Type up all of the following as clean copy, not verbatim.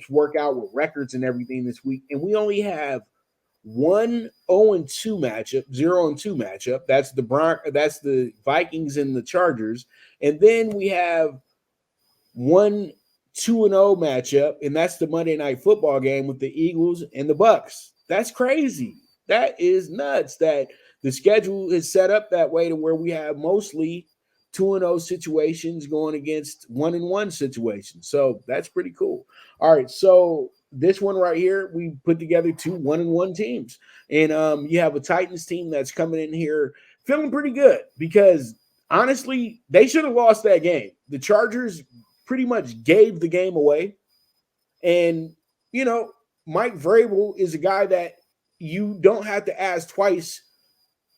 work out with records and everything this week, and we only have one 0-2 matchup, 0-2 matchup. That's that's the Vikings and the Chargers, and then we have one 2-0 matchup, and that's the Monday Night Football game with the Eagles and the Bucks. That's crazy. That is nuts. That the schedule is set up that way to where we have mostly 2-0 situations going against 1-1 situations. So that's pretty cool. All right, so this one right here, we put together two 1-1 teams, and you have a Titans team that's coming in here feeling pretty good because honestly, they should have lost that game. The Chargers pretty much gave the game away. And, you know, Mike Vrabel is a guy that you don't have to ask twice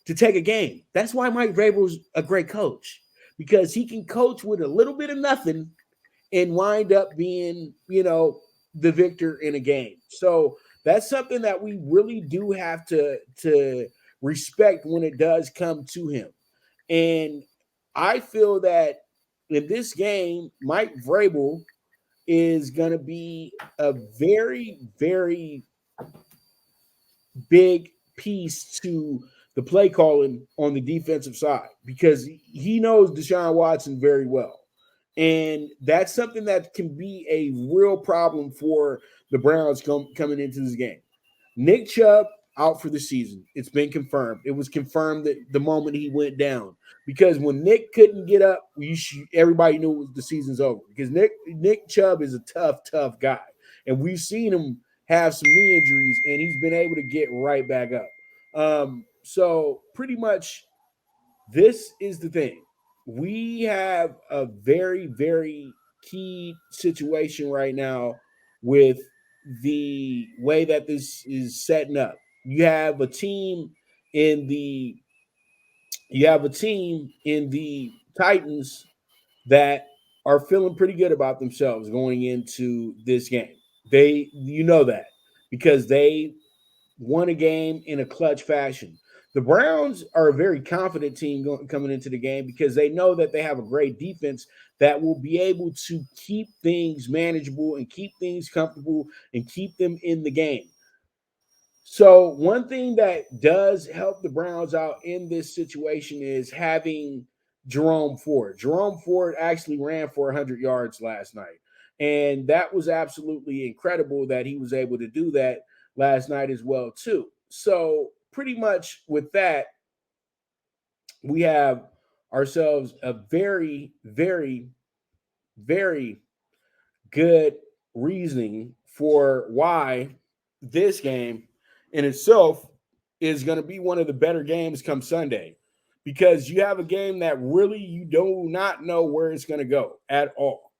to take a game. That's why Mike Vrabel's a great coach because he can coach with a little bit of nothing and wind up being, the victor in a game. So that's something that we really do have to respect when it does come to him. And I feel that in this game, Mike Vrabel is going to be a very, very big piece to the play calling on the defensive side because he knows Deshaun Watson very well. And that's something that can be a real problem for the Browns coming into this game. Nick Chubb out for the season. It's been confirmed. It was confirmed that the moment he went down because when Nick couldn't get up, everybody knew the season's over because Nick Chubb is a tough guy, and we've seen him have some knee injuries, and he's been able to get right back up. So pretty much, this is the thing. We have a very, very key situation right now with the way that this is setting up. You have a team in the Titans that are feeling pretty good about themselves going into this game. You know that because they won a game in a clutch fashion. The Browns are a very confident team coming into the game because they know that they have a great defense that will be able to keep things manageable and keep things comfortable and keep them in the game. So, one thing that does help the Browns out in this situation is having Jerome Ford. Jerome Ford actually ran for 100 yards last night. And that was absolutely incredible that he was able to do that last night as well, too. So, pretty much with that, we have ourselves a very, very, very good reasoning for why this game in itself is going to be one of the better games come Sunday because you have a game that really you do not know where it's going to go at all.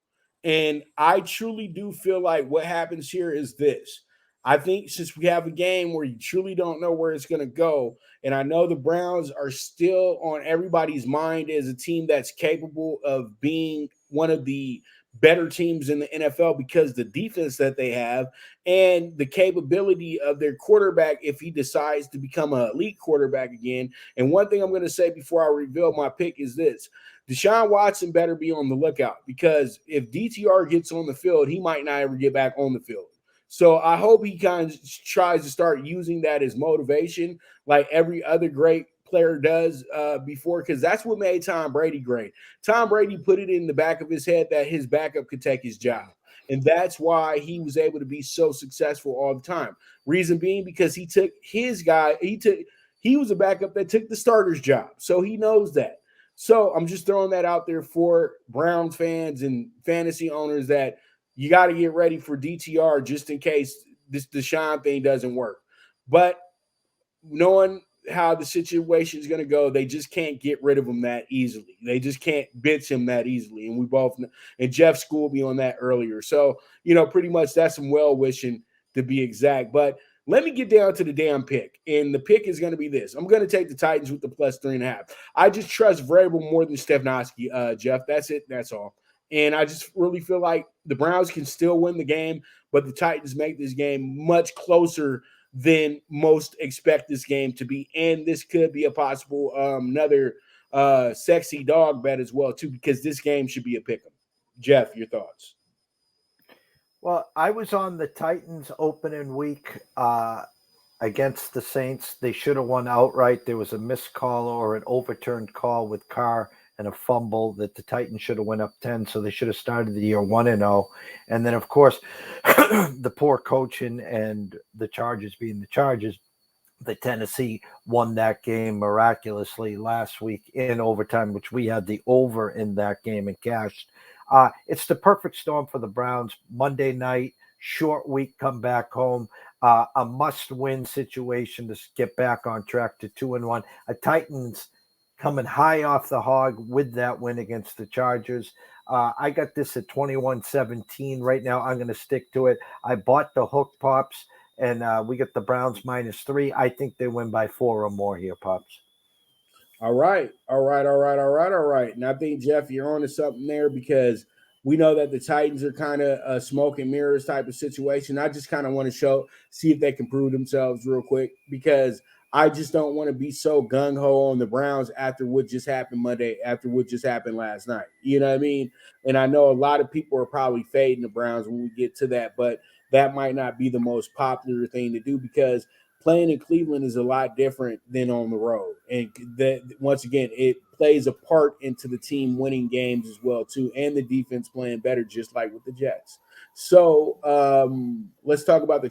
And I truly do feel like what happens here is this. I think since we have a game where you truly don't know where it's going to go, and I know the Browns are still on everybody's mind as a team that's capable of being one of the better teams in the NFL because the defense that they have and the capability of their quarterback if he decides to become an elite quarterback again. And one thing I'm going to say before I reveal my pick is this. Deshaun Watson better be on the lookout because if DTR gets on the field, he might not ever get back on the field. So I hope he kind of tries to start using that as motivation like every other great player does before, because that's what made Tom Brady great. Tom Brady put it in the back of his head that his backup could take his job. And that's why he was able to be so successful all the time. Reason being because he took his guy, he was a backup that took the starter's job. So he knows that. So I'm just throwing that out there for Browns fans and fantasy owners that you got to get ready for DTR just in case this Deshaun thing doesn't work. But knowing how the situation is going to go, they just can't get rid of him that easily. They just can't bench him that easily. And we both know, and Jeff schooled me on that earlier. So, pretty much that's some well wishing to be exact. But let me get down to the damn pick. And the pick is going to be this. I'm going to take the Titans with the plus 3.5. I just trust Vrabel more than Stefanski, Jeff. That's it. That's all. And I just really feel like the Browns can still win the game, but the Titans make this game much closer than most expect this game to be. And this could be a possible another sexy dog bet as well, too, because this game should be a pick 'em. Jeff, your thoughts? Well, I was on the Titans opening week against the Saints. They should have won outright. There was a missed call or an overturned call with Carr and a fumble that the Titans should have went up 10, so they should have started the year 1-0. And then, of course, the poor coaching and the Chargers being the Chargers, the Tennessee won that game miraculously last week in overtime, which we had the over in that game and cashed. It's the perfect storm for the Browns. Monday night, short week, come back home. A must-win situation to get back on track to 2-1. A Titans coming high off the hog with that win against the Chargers. I got this at 21-17 right now. I'm going to stick to it. I bought the hook, Pops, and we get the Browns -3. I think they win by 4 or more here, Pops. All right, all right, all right, all right, all right. And I think Jeff, you're on to something there because we know that the Titans are kind of a smoke and mirrors type of situation. I just kind of want to see if they can prove themselves real quick because I just don't want to be so gung ho on the Browns after what just happened Monday, after what just happened last night. You know what I mean? And I know a lot of people are probably fading the Browns when we get to that, but that might not be the most popular thing to do because playing in Cleveland is a lot different than on the road. And that once again, it plays a part into the team winning games as well too, and the defense playing better, just like with the Jets. So let's talk about the